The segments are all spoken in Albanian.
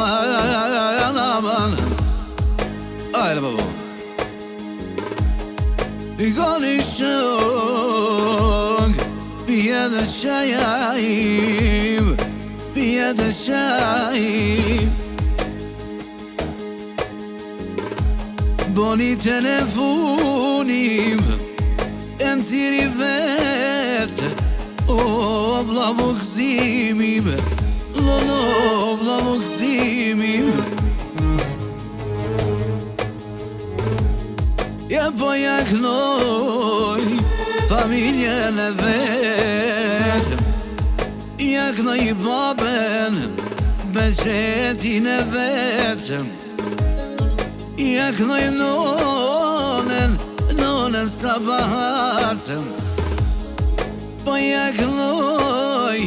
aman Ajde babo I gani shok Pije dhe shajim Pije dhe shajim Boni telefonim E në tiri vetë O, vla më këzimim Lolo, vla më këzimim Ja po jaknoj familjen e vetë Jaknoj baben Beqetin e vetë Jaknoj nonen sabahatëm Po jaknoj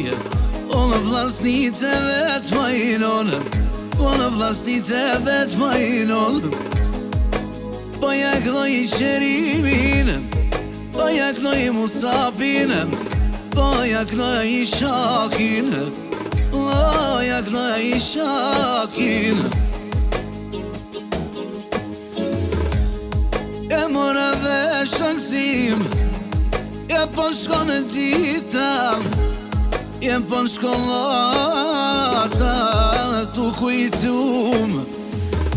Onë vlasnit e vetë ma i nonëm Onë vlasnit e vetë ma i nonëm Po jaknoj i shërimin Po jaknoj i musapin Po jaknoj i shakin Po jaknoj i shakin E mora dhe shaksim E po shkon e ditan E po shkollata Tu kujtum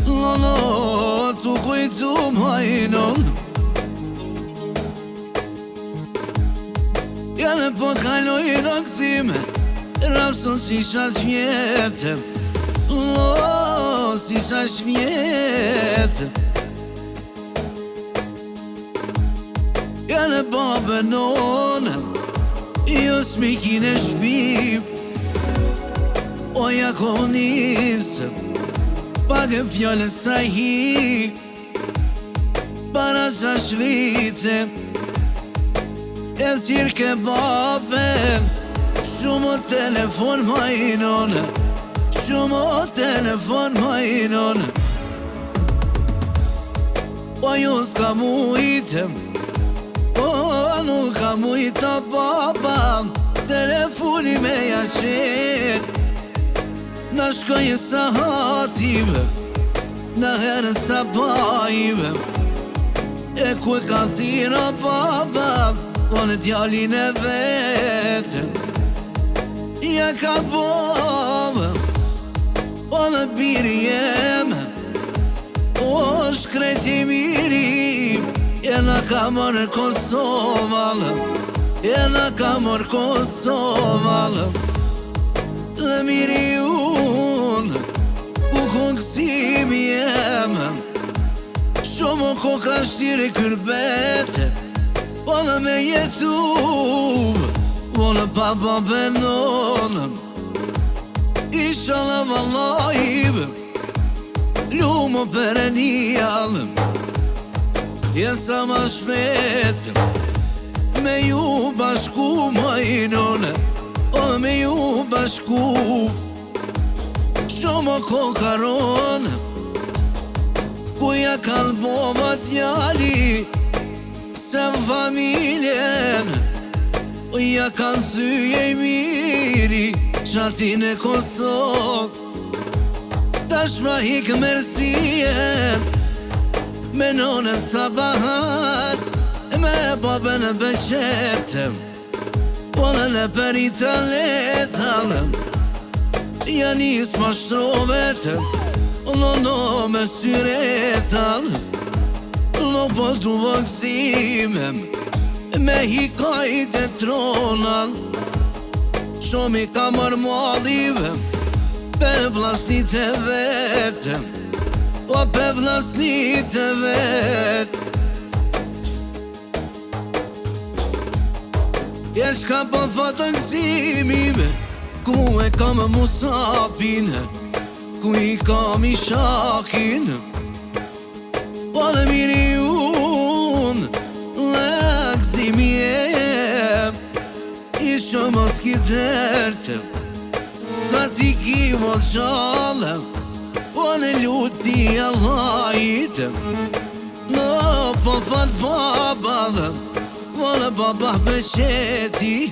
Lolo, tu kujtum hajnon Ja ne po kaloj në gzim Rason si shash vjetëm Lo, si shash vjetëm Ja ne babë nonëm Jo s'mikin e shpim O ja konisëm Pagë fjallën sa hi Para qa shvite E t'jirë ke babën Shumë o telefon ma i nonë Shumë o telefon ma i nonë Po jo s'ka mujtëm Po nuk ka mujta baban Telefoni me ja qenë Na shkojë sa hative Na herë sa bajve E ku e ka thira baban Po në djallin e vetën Ja ka babë Po në biri jeme O shkreti miri E na ka mërë Kosovalë E na ka mërë Kosovalë Dhe miri unë U këngësim jemë Shumë ko ka shtire kërbete Vona me jetu Vona papa benonëm Ishala vallajib Lumë për e njalëm Jesa ma shpetëm Me ju bashku ma i none O me ju bashku Shumë ko karonë Ku ja kalbo ma t'jali Se më familjen O ja kanë syje i miri Qatin e Kosovë Tashma hikë mersien Me nonën sabahat Me babën e beshetëm Ponën e perita letalëm Janis ma shtrovetëm No me syretalëm No po t'u vëgzimem Me hikajt e tronal Shumë i ka mërmalivem Per vlasnit e vetëm O per vlasnit e vetë Jesh ka po fatë gzimime Ku e kam musapin Ku i kam i shakin Po dhe miri unë Lëgzimi jem Isho mos kitërtëm Sa ti ki mo qalëm Po në luti Allahitëm No po fat babalëm Valla baba besheti